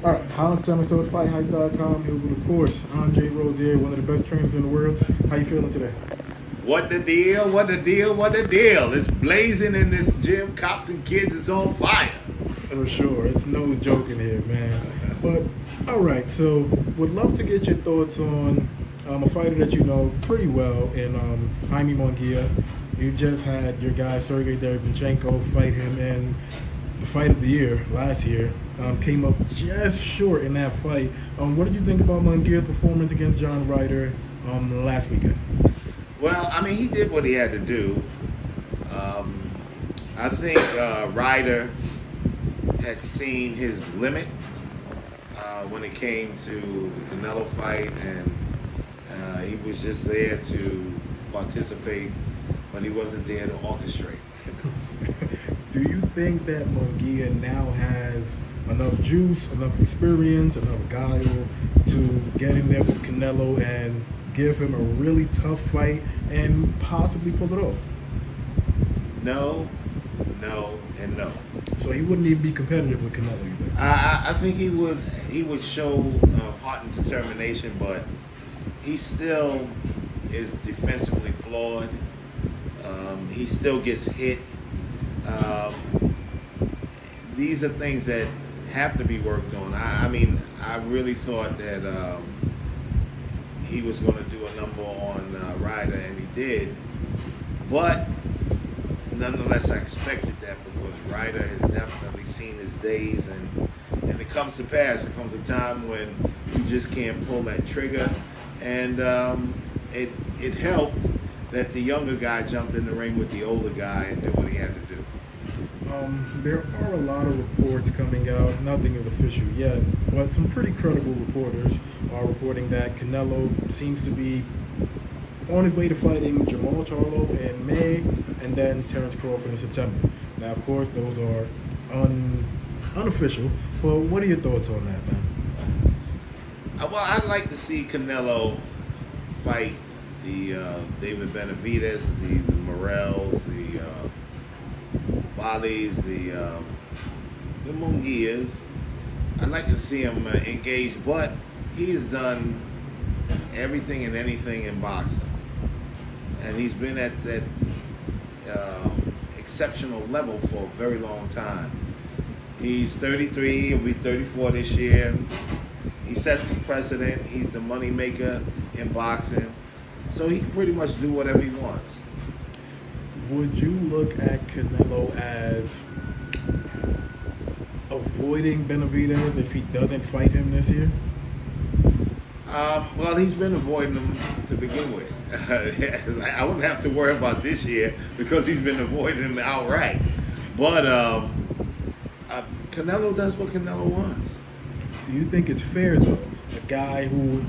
All right, Hans Themistode, FightHype.com. Here with, of course, Andre Rozier, one of the best trainers in the world. How you feeling today? What the deal? What the deal? What the deal? It's blazing in this gym. Cops and kids is on fire. For sure. It's no joke in here, man. But, all right, so would love to get your thoughts on a fighter that you know pretty well in Jaime Munguia. You just had your guy, Sergey Derevyanchenko, fight him in the fight of the year last year. Came up just short in that fight. What did you think about Munguia's performance against John Ryder last weekend? Well, I mean, he did what he had to do. I think Ryder had seen his limit when it came to the Canelo fight, and he was just there to participate, but he wasn't there to orchestrate. Do you think that Munguia now has enough juice, enough experience, enough guile to get in there with Canelo and give him a really tough fight and possibly pull it off? No, no, and no. So he wouldn't even be competitive with Canelo, you think? I think he would show heart and determination, but he still is defensively flawed. He still gets hit. These are things that have to be worked on. I mean, I really thought that he was going to do a number on Ryder, and he did. But nonetheless, I expected that because Ryder has definitely seen his days, and it comes to pass. It comes a time when you just can't pull that trigger, and it helped that the younger guy jumped in the ring with the older guy and did what he had to do. There are a lot of reports coming out, nothing is official yet, but some pretty credible reporters are reporting that Canelo seems to be on his way to fighting Jermall Charlo in May and then Terence Crawford in September. Now, of course, those are unofficial, but what are your thoughts on that, man? Well, I'd like to see Canelo fight the David Benavidez, the Morrells, the Bali's, the Munguias. I'd like to see him engage, but he's done everything and anything in boxing, and he's been at that exceptional level for a very long time. He's 33, he'll be 34 this year. He sets the precedent. He's the money maker in boxing, so he can pretty much do whatever he wants. Would you look at Canelo as avoiding Benavidez if he doesn't fight him this year? Well, he's been avoiding him to begin with. I wouldn't have to worry about this year because he's been avoiding him outright. But Canelo does what Canelo wants. Do you think it's fair, though? A guy who,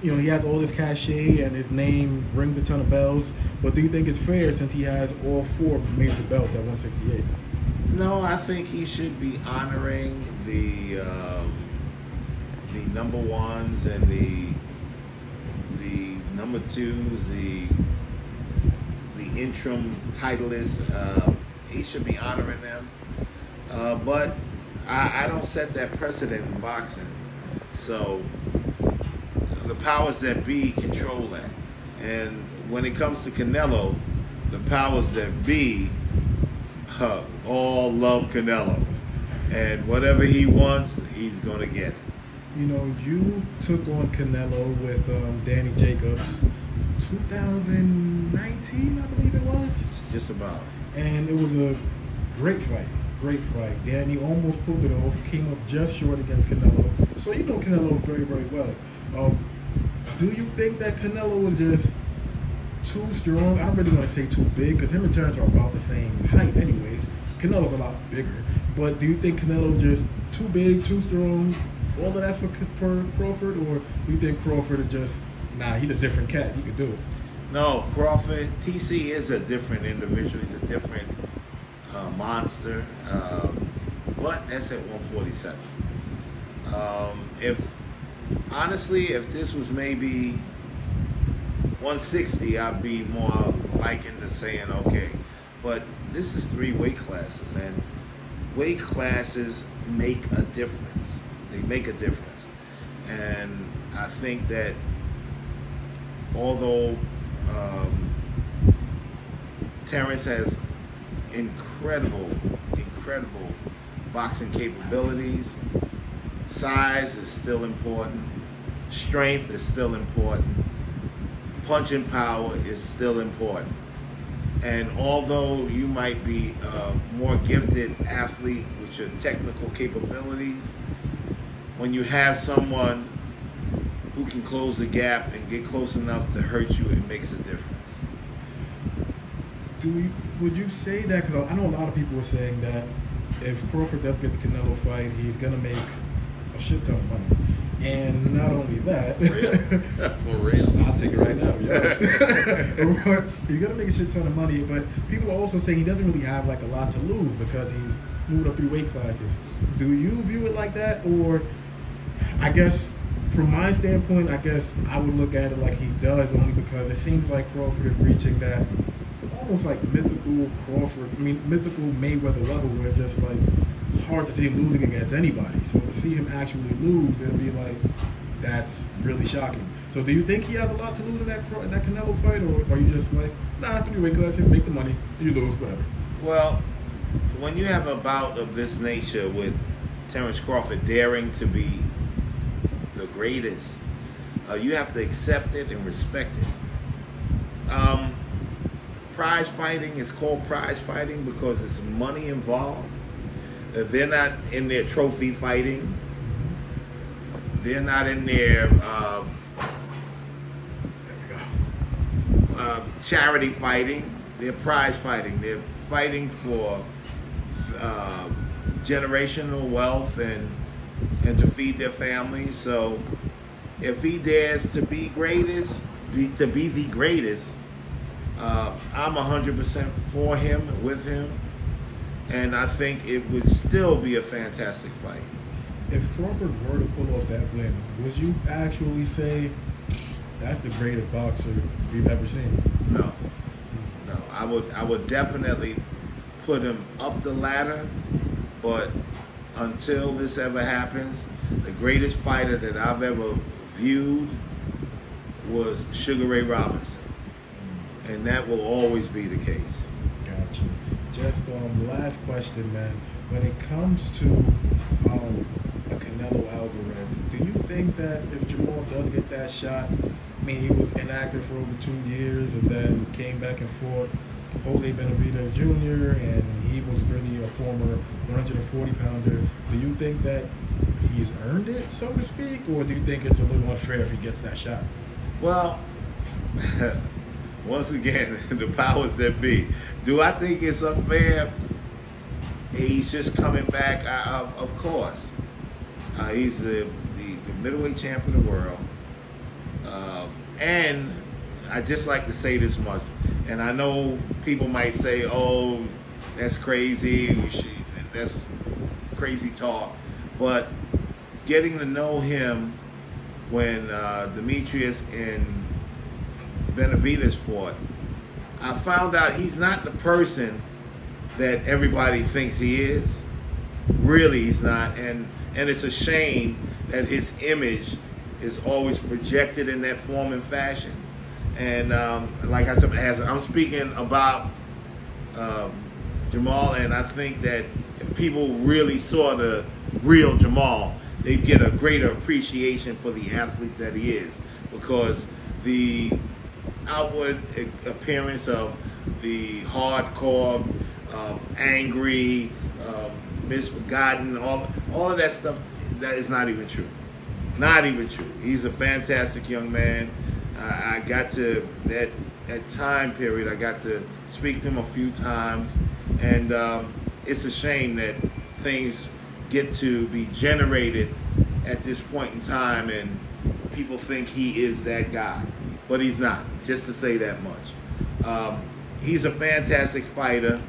you know, he has all this cachet and his name rings a ton of bells, but do you think it's fair since he has all 4 major belts at 168? No, I think he should be honoring the number ones and the number twos, the interim titleists. He should be honoring them. But I don't set that precedent in boxing. So the powers that be control that. And when it comes to Canelo, the powers that be all love Canelo. And whatever he wants, he's going to get it. You know, you took on Canelo with Danny Jacobs 2019, I believe it was. Just about. And it was a great fight. Great fight. Danny almost pulled it off, came up just short against Canelo. So you know Canelo very, very well. Do you think that Canelo was just too strong? I don't really want to say too big because him and Terence are about the same height anyways. Canelo's a lot bigger. But do you think Canelo's just too big, too strong, all of that for Crawford? Or do you think Crawford is just, nah, he's a different cat, he could do it? No, Crawford, TC is a different individual. He's a different monster. But that's at 147. If this was maybe 160, I'd be more likened to saying, okay. But this is 3 weight classes, and weight classes make a difference. They make a difference. And I think that although Terence has incredible boxing capabilities, size is still important, strength is still important, punching power is still important. And although you might be a more gifted athlete with your technical capabilities, when you have someone who can close the gap and get close enough to hurt you, it makes a difference. Would you say that, because I know a lot of people are saying that if Crawford does get the Canelo fight, he's going to make a shit ton of money. And not only that, for real, I'll take it right now, yes. He's going to make a shit ton of money, but people are also saying he doesn't really have like a lot to lose because he's moved up 3 weight classes. Do you view it like that? Or I guess from my standpoint, I guess I would look at it like he does, only because it seems like Crawford is reaching that almost like mythical mythical Mayweather level, where it's just like it's hard to see him losing against anybody. So to see him actually lose, it'll be like, that's really shocking. So do you think he has a lot to lose in that Canelo fight, or are you just like, nah, 3 weight classes, make the money, you lose, whatever? Well, when you have a bout of this nature with Terence Crawford daring to be the greatest, you have to accept it and respect it. Prize fighting is called prize fighting because there's money involved. They're not in there trophy fighting. They're not in there charity fighting. They're prize fighting. They're fighting for generational wealth and to feed their families. So if he dares to be to be the greatest, I'm 100% for him, with him, and I think it would still be a fantastic fight. If Crawford were to pull off that win, would you actually say that's the greatest boxer we've ever seen? No. I would definitely put him up the ladder, but until this ever happens, the greatest fighter that I've ever viewed was Sugar Ray Robinson. And that will always be the case. Gotcha. Just last question, man. When it comes to a Canelo Alvarez, do you think that if Jermall does get that shot, I mean, he was inactive for over 2 years and then came back and fought Jose Benavidez Jr., and he was really a former 140-pounder. Do you think that he's earned it, so to speak, or do you think it's a little unfair if he gets that shot? Well, once again, the powers that be. Do I think it's unfair? He's just coming back, of course. He's the middleweight champion of the world. And I just like to say this much, and I know people might say, oh, that's crazy, that's crazy talk, but getting to know him when Demetrius and Benavidez fought, I found out he's not the person that everybody thinks he is. Really, he's not, and it's a shame that his image is always projected in that form and fashion. And like I said, I'm speaking about Jermall, and I think that if people really saw the real Jermall, they'd get a greater appreciation for the athlete that he is, because the outward appearance of the hardcore, angry, misbegotten, all of that stuff, that is not even true. Not even true. He's a fantastic young man. I got to, that time period, I got to speak to him a few times, and it's a shame that things get to be generated at this point in time and people think he is that guy, but he's not, just to say that much. He's a fantastic fighter.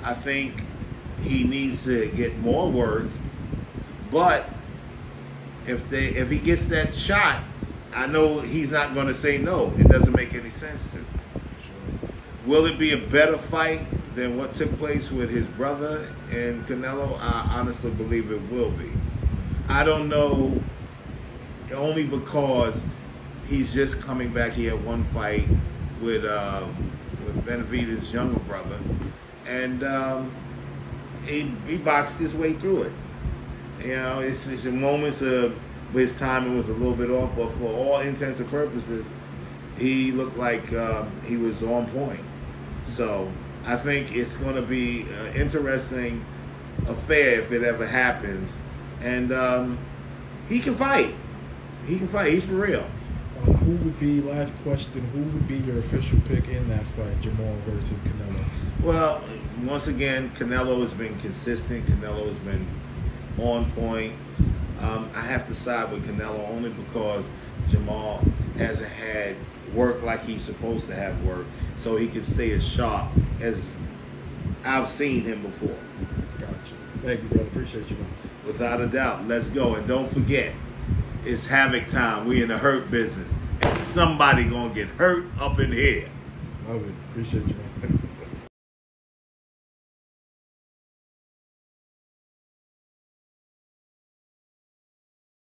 I think he needs to get more work, but if he gets that shot, I know he's not going to say no. It doesn't make any sense to. Will it be a better fight than what took place with his brother and Canelo? I honestly believe it will be. I don't know, only because he's just coming back. He had one fight with Benavidez's younger brother, and he boxed his way through it. You know, it's in moments of his timing was a little bit off, but for all intents and purposes, he looked like he was on point. So I think it's going to be an interesting affair if it ever happens. And he can fight. He can fight. He's for real. Who would be, last question, who would be your official pick in that fight, Jermall versus Canelo? Well, once again, Canelo has been consistent. Canelo has been on point. I have to side with Canelo only because Jermall hasn't had work like he's supposed to have work, so he can stay as sharp as I've seen him before. Gotcha. Thank you, brother. Appreciate you, man. Without a doubt. Let's go. And don't forget, it's havoc time. We in the hurt business. And somebody gonna get hurt up in here. Love it. Appreciate you, man.